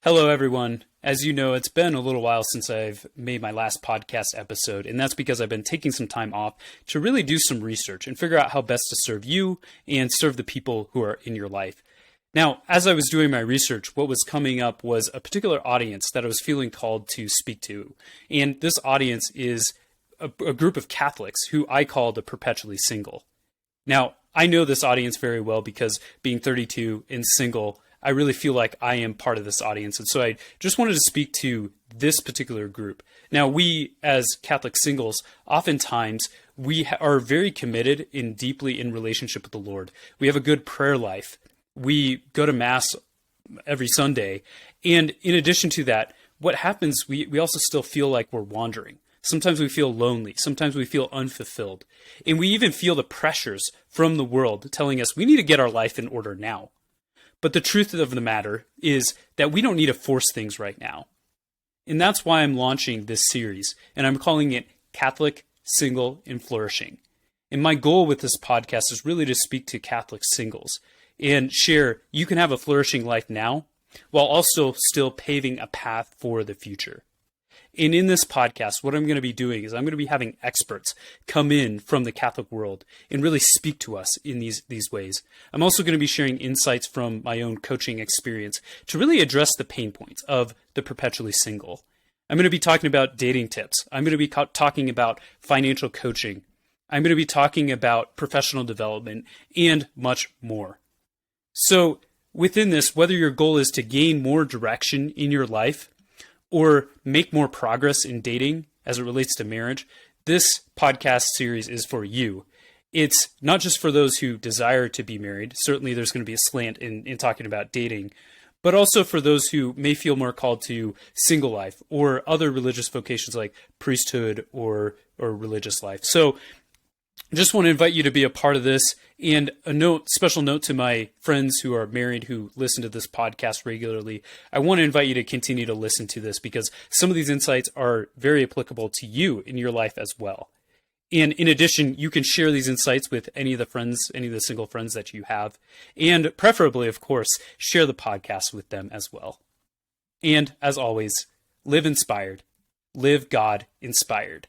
Hello, everyone. As you know, it's been a little while since I've made my last podcast episode, and that's because I've been taking some time off to really do some research and figure out how best to serve you and serve the people who are in your life. Now, as I was doing my research, what was coming up was a particular audience that I was feeling called to speak to. And this audience is a group of Catholics who I call the perpetually single. Now, I know this audience very well because being 32 and single, I really feel like I am part of this audience. And so I just wanted to speak to this particular group. Now, we as Catholic singles, oftentimes we are very committed and deeply in relationship with the Lord. We have a good prayer life. We go to Mass every Sunday. And in addition to that, what happens, we also still feel like we're wandering. Sometimes we feel lonely. Sometimes we feel unfulfilled. And we even feel the pressures from the world telling us we need to get our life in order now. But the truth of the matter is that we don't need to force things right now. And that's why I'm launching this series, and I'm calling it Catholic, Single, and Flourishing. And my goal with this podcast is really to speak to Catholic singles and share you can have a flourishing life now while also still paving a path for the future. And in this podcast, what I'm going to be doing is I'm going to be having experts come in from the Catholic world and really speak to us in these ways. I'm also going to be sharing insights from my own coaching experience to really address the pain points of the perpetually single. I'm going to be talking about dating tips. I'm going to be talking about financial coaching. I'm going to be talking about professional development and much more. So within this, whether your goal is to gain more direction in your life, or make more progress in dating as it relates to marriage, this podcast series is for you. It's not just for those who desire to be married. Certainly there's going to be a slant in talking about dating, but also for those who may feel more called to single life or other religious vocations like priesthood or religious life. So I just want to invite you to be a part of this. And special note to my friends who are married who listen to this podcast regularly. I want to invite you to continue to listen to this because some of these insights are very applicable to you in your life as well. And in addition, you can share these insights with any of the single friends that you have. And preferably, of course, share the podcast with them as well. And as always, live inspired, live God inspired.